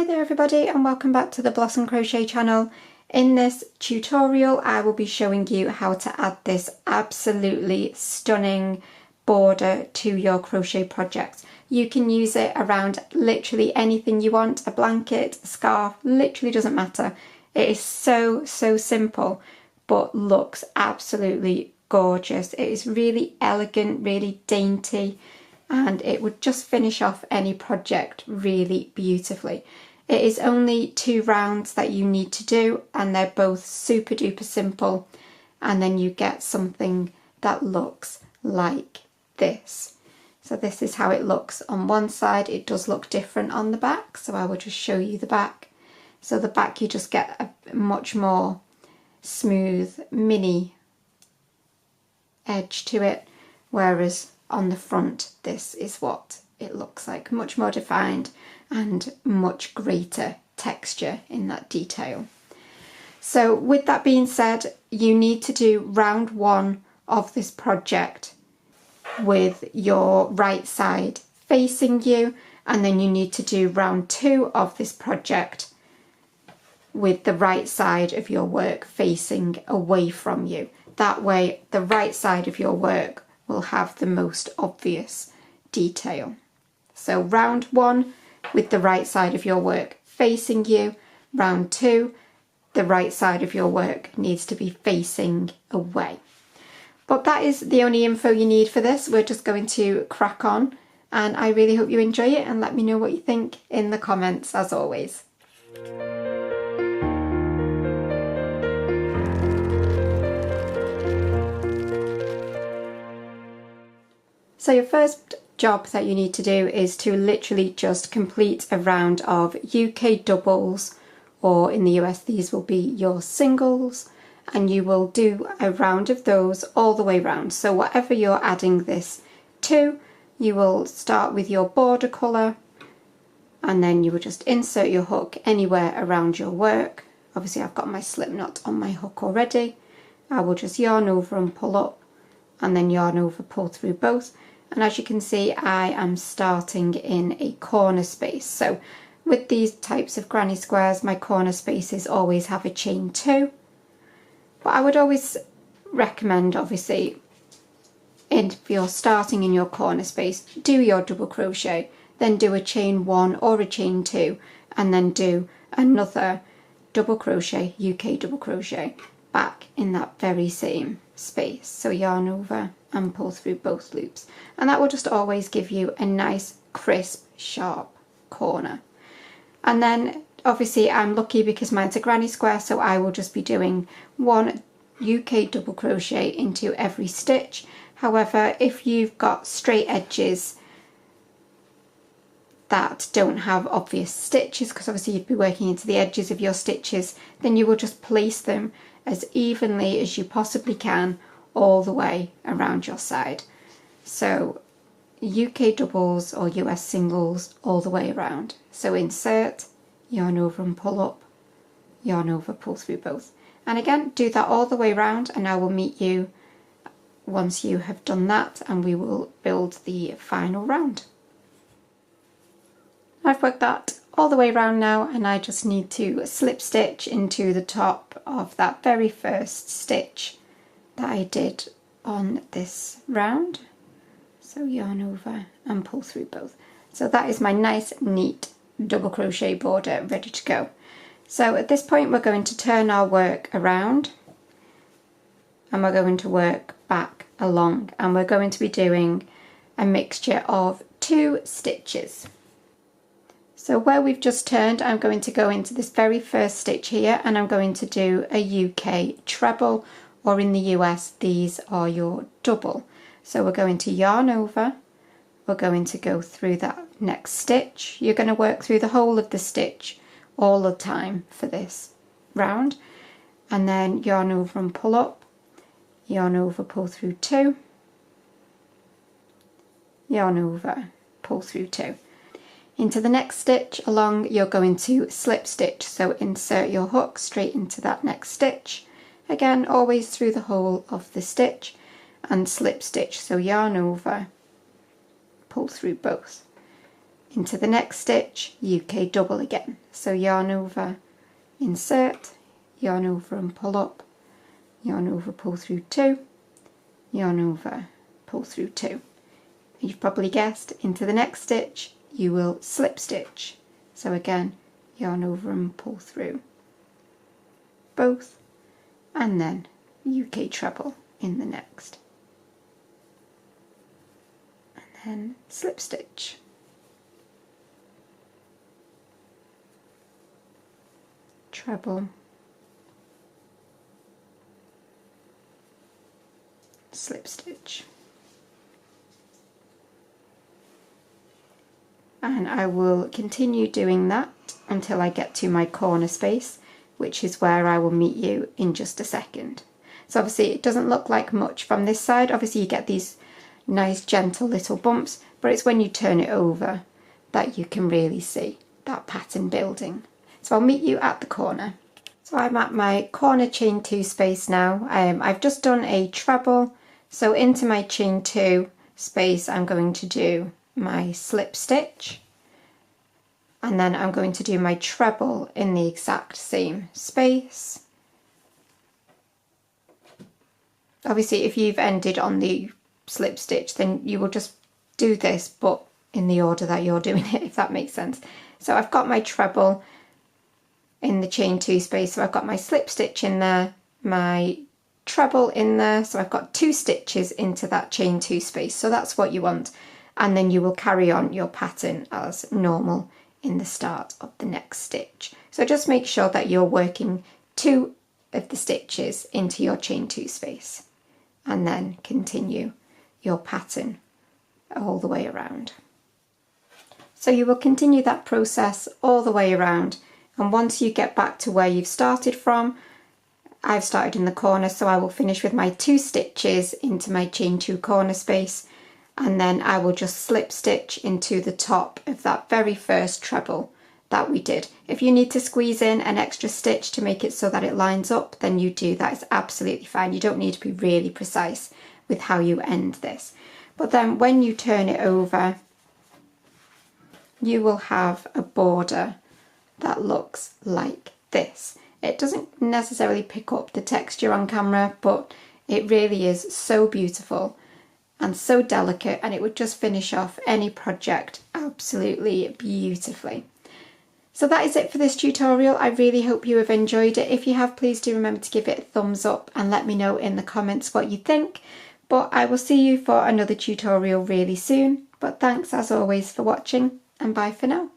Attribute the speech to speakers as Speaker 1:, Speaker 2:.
Speaker 1: Hi there everybody and welcome back to the Blossom Crochet channel. In this tutorial I will be showing you how to add this absolutely stunning border to your crochet project. You can use it around literally anything you want, a blanket, a scarf, literally doesn't matter. It is so simple but looks absolutely gorgeous. It is really elegant, really dainty, and it would just finish off any project really beautifully. It is only 2 rounds that you need to do and they're both super duper simple, and then you get something that looks like this. So this is how it looks on one side. It does look different on the back, so I will just show you the back. So the back you just get a much more smooth mini edge to it, whereas on the front this is what it looks like, much more defined and much greater texture in that detail. So with that being said, you need to do round 1 of this project with your right side facing you, and then you need to do round 2 of this project with the right side of your work facing away from you. That way the right side of your work will have the most obvious detail. So round 1 with the right side of your work facing you, round 2 the right side of your work needs to be facing away. But that is the only info you need for this. We're just going to crack on, and I really hope you enjoy it and let me know what you think in the comments as always. So your first job that you need to do is to literally just complete a round of UK doubles, or in the US these will be your singles, and you will do a round of those all the way round. So whatever you're adding this to, you will start with your border colour, and then you will just insert your hook anywhere around your work. Obviously I've got my slip knot on my hook already. I will just yarn over and pull up, and then yarn over, pull through both. And as you can see, I am starting in a corner space. So with these types of granny squares, my corner spaces always have a chain 2. But I would always recommend, obviously, if you're starting in your corner space, do your double crochet, then do a chain 1 or a chain 2, and then do another double crochet, UK double crochet, back in that very same space. So yarn over and pull through both loops, and that will just always give you a nice crisp sharp corner. And then obviously I'm lucky because mine's a granny square, so I will just be doing 1 UK double crochet into every stitch. However, if you've got straight edges that don't have obvious stitches, because obviously you'd be working into the edges of your stitches, then you will just place them as evenly as you possibly can all the way around your side. So UK doubles or US singles all the way around. So insert, yarn over and pull up, yarn over, pull through both. And again, do that all the way around, and I will meet you once you have done that and we will build the final round. I've worked that all the way around now, and I just need to slip stitch into the top of that very first stitch that I did on this round. So yarn over and pull through both. So that is my nice neat double crochet border ready to go. So at this point we're going to turn our work around and we're going to work back along, and we're going to be doing a mixture of 2 stitches. So where we've just turned, I'm going to go into this very first stitch here, and I'm going to do a UK treble, or in the US these are your double. So we're going to yarn over, we're going to go through that next stitch. You're going to work through the whole of the stitch all the time for this round, and then yarn over and pull up, yarn over, pull through 2, yarn over, pull through 2. Into the next stitch along you're going to slip stitch, so insert your hook straight into that next stitch, again always through the whole of the stitch, and slip stitch, so yarn over, pull through both. into the next stitch, UK double again. So yarn over, insert, yarn over and pull up, yarn over, pull through 2, yarn over, pull through 2. You've probably guessed, into the next stitch you will slip stitch. So again, yarn over and pull through both, and then UK treble in the next, and then slip stitch, treble, slip stitch. And I will continue doing that until I get to my corner space, which is where I will meet you in just a second. So obviously it doesn't look like much from this side. Obviously you get these nice gentle little bumps, but it's when you turn it over that you can really see that pattern building. So I'll meet you at the corner. So I'm at my corner chain 2 space now. I've just done a treble, so into my chain 2 space I'm going to do my slip stitch, and then I'm going to do my treble in the exact same space. Obviously if you've ended on the slip stitch, then you will just do this, but in the order that you're doing it, if that makes sense. So I've got my treble in the chain 2 space, so I've got my slip stitch in there, my treble in there, so I've got 2 stitches into that chain 2 space. So that's what you want, and then you will carry on your pattern as normal in the start of the next stitch. So just make sure that you're working 2 of the stitches into your chain 2 space, and then continue your pattern all the way around. So you will continue that process all the way around, and once you get back to where you've started from, I've started in the corner, so I will finish with my 2 stitches into my chain 2 corner space, and then I will just slip stitch into the top of that very first treble that we did. If you need to squeeze in an extra stitch to make it so that it lines up, then you do. That is absolutely fine. You don't need to be really precise with how you end this. But then when you turn it over, you will have a border that looks like this. It doesn't necessarily pick up the texture on camera, but it really is so beautiful and so delicate, and it would just finish off any project absolutely beautifully. So that is it for this tutorial. I really hope you have enjoyed it. If you have, please do remember to give it a thumbs up and let me know in the comments what you think. But I will see you for another tutorial really soon. But thanks as always for watching, and bye for now.